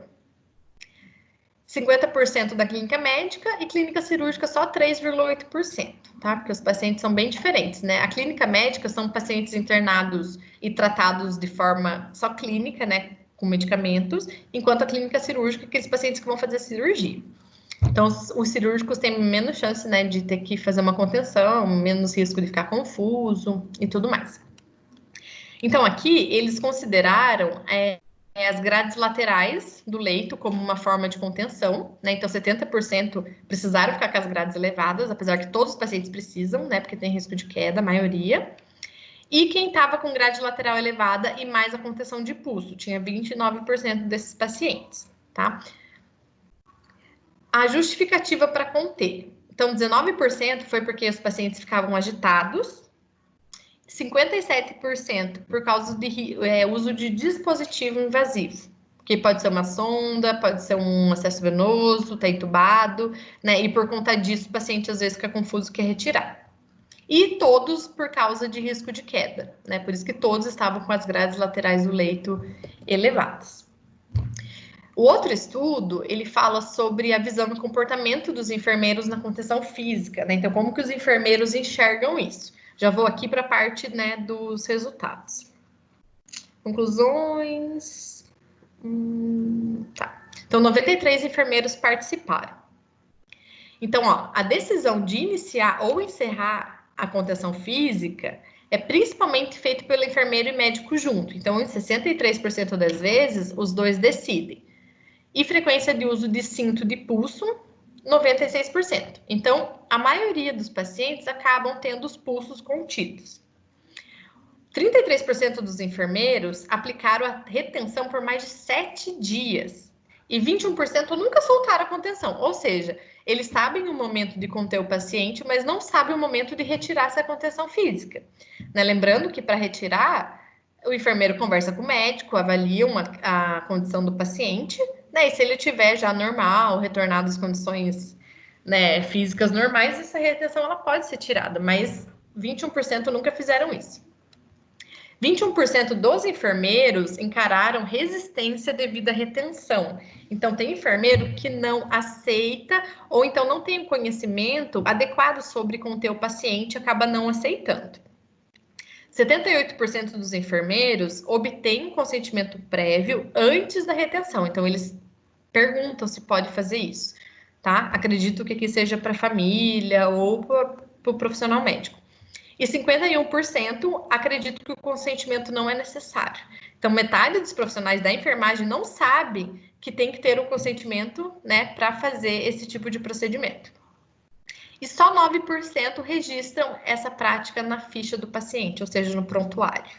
50% da clínica médica e clínica cirúrgica só 3,8%, tá? Porque os pacientes são bem diferentes, né? A clínica médica são pacientes internados e tratados de forma só clínica, né? Com medicamentos, enquanto a clínica cirúrgica, aqueles pacientes que vão fazer cirurgia. Então, os cirúrgicos têm menos chance, né, de ter que fazer uma contenção, menos risco de ficar confuso e tudo mais. Então, aqui, eles consideraram as grades laterais do leito como uma forma de contenção, né? Então, 70% precisaram ficar com as grades elevadas, apesar que todos os pacientes precisam, né, porque tem risco de queda, a maioria. E quem estava com grade lateral elevada e mais a contenção de pulso, tinha 29% desses pacientes, tá? A justificativa para conter. Então, 19% foi porque os pacientes ficavam agitados, 57% por causa de uso de dispositivo invasivo, que pode ser uma sonda, pode ser um acesso venoso, tá entubado, né? E por conta disso, o paciente às vezes fica confuso, quer retirar. E todos por causa de risco de queda, né? Por isso que todos estavam com as grades laterais do leito elevadas. O outro estudo, ele fala sobre a visão do comportamento dos enfermeiros na contenção física, né? Então, como que os enfermeiros enxergam isso? Já vou aqui para a parte, né, dos resultados. Conclusões. Tá. Então, 93 enfermeiros participaram. Então, ó, a decisão de iniciar ou encerrar a contenção física, é principalmente feito pelo enfermeiro e médico junto. Então, em 63% das vezes, os dois decidem. E frequência de uso de cinto de pulso, 96%. Então, a maioria dos pacientes acabam tendo os pulsos contidos. 33% dos enfermeiros aplicaram a retenção por mais de 7 dias. E 21% nunca soltaram a contenção. Ou seja, eles sabem o momento de conter o paciente, mas não sabem o momento de retirar essa contenção física. Né? Lembrando que para retirar, o enfermeiro conversa com o médico, avalia a condição do paciente, né? E se ele tiver já normal, retornado às condições, né, físicas normais, essa retenção ela pode ser tirada, mas 21% nunca fizeram isso. 21% dos enfermeiros encararam resistência devido à retenção. Então, tem enfermeiro que não aceita ou então não tem o conhecimento adequado sobre conter o paciente e acaba não aceitando. 78% dos enfermeiros obtêm um consentimento prévio antes da retenção. Então, eles perguntam se pode fazer isso, tá? Acredito que aqui seja para a família ou para o profissional médico. E 51% acreditam que o consentimento não é necessário. Então, metade dos profissionais da enfermagem não sabe que tem que ter o consentimento, né, para fazer esse tipo de procedimento. E só 9% registram essa prática na ficha do paciente, ou seja, no prontuário.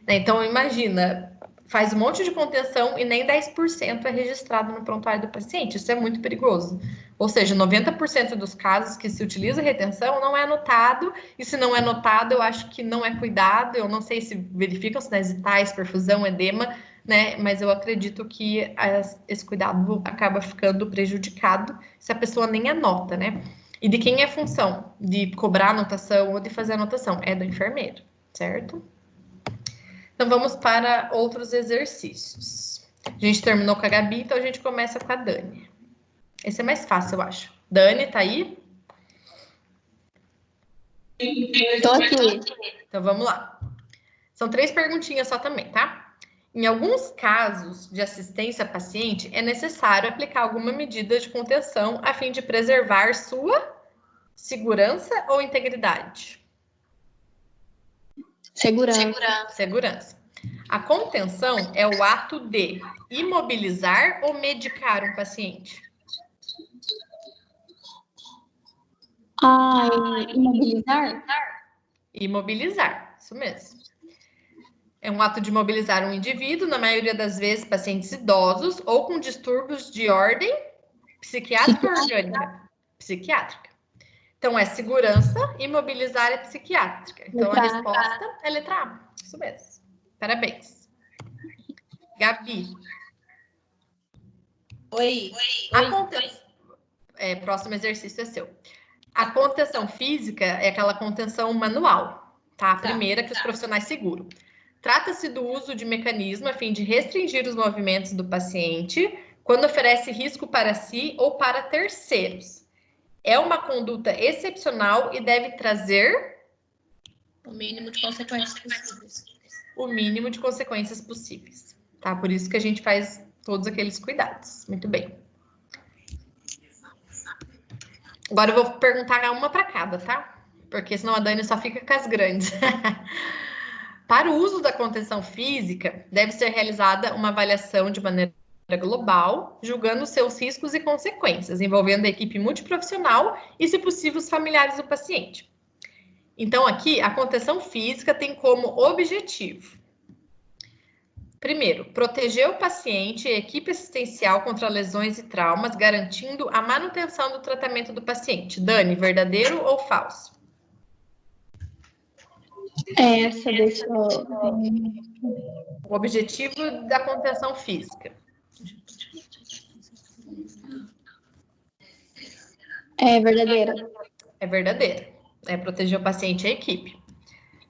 Então, imagina, faz um monte de contenção e nem 10% é registrado no prontuário do paciente. Isso é muito perigoso. Ou seja, 90% dos casos que se utiliza retenção não é anotado, e se não é anotado, eu acho que não é cuidado, eu não sei se verificam sinais vitais, perfusão, edema, né? Mas eu acredito que esse cuidado acaba ficando prejudicado se a pessoa nem anota, né? E de quem é a função? De cobrar a anotação ou de fazer a anotação? É do enfermeiro, certo? Então, vamos para outros exercícios. A gente terminou com a Gabi, então a gente começa com a Dani. Esse é mais fácil, eu acho. Dani, tá aí? Tô aqui. Então, vamos lá. São 3 perguntinhas só também, tá? Em alguns casos de assistência a paciente, é necessário aplicar alguma medida de contenção a fim de preservar sua segurança ou integridade? Segurança. A contenção é o ato de imobilizar ou medicar um paciente? Imobilizar? Imobilizar, isso mesmo. É um ato de imobilizar um indivíduo, na maioria das vezes pacientes idosos ou com distúrbios de ordem psiquiátrica ou orgânica? Psiquiátrica. Então, é segurança, imobilizar é psiquiátrica. Então, a resposta é letra A. Isso mesmo. Parabéns. Gabi. Oi. Próximo exercício é seu. A contenção física é aquela contenção manual, tá? A primeira que os profissionais seguram. Trata-se do uso de mecanismo a fim de restringir os movimentos do paciente quando oferece risco para si ou para terceiros. É uma conduta excepcional e deve trazer o mínimo de consequências possíveis. O mínimo de consequências possíveis, tá? Por isso que a gente faz todos aqueles cuidados. Muito bem. Agora eu vou perguntar uma para cada, tá? Porque senão a Dani só fica com as grandes. Para o uso da contenção física, deve ser realizada uma avaliação de maneira global, julgando seus riscos e consequências, envolvendo a equipe multiprofissional e, se possível, os familiares do paciente. Então, aqui, a contenção física tem como objetivo, primeiro, proteger o paciente e a equipe assistencial contra lesões e traumas, garantindo a manutenção do tratamento do paciente. Dani, verdadeiro ou falso? Essa deixa eu... O objetivo da contenção física. É verdadeira. É verdadeira. É proteger o paciente e a equipe.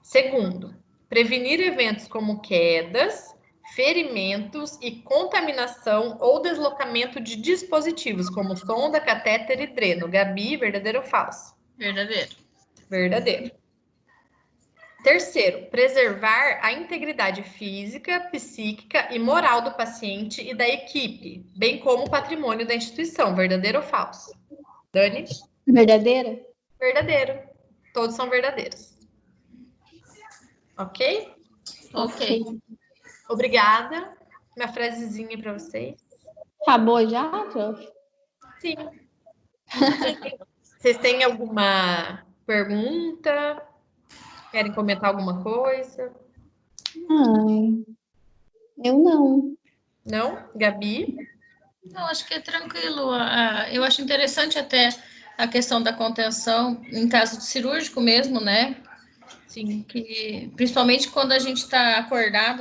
Segundo, prevenir eventos como quedas, ferimentos e contaminação ou deslocamento de dispositivos, como sonda, catéter e dreno. Gabi, verdadeiro ou falso? Verdadeiro. Verdadeiro. Terceiro, preservar a integridade física, psíquica e moral do paciente e da equipe, bem como o patrimônio da instituição. Verdadeiro ou falso? Dani? Verdadeira? Verdadeiro. Todos são verdadeiros. Ok? Ok. Obrigada. Minha frasezinha para vocês. Acabou já, prof? Sim. Vocês têm alguma pergunta? Querem comentar alguma coisa? Ai, eu não. Não? Gabi? Eu acho que é tranquilo. Eu acho interessante até a questão da contenção em caso de cirúrgico mesmo, né? Sim. Que, principalmente quando a gente está acordado.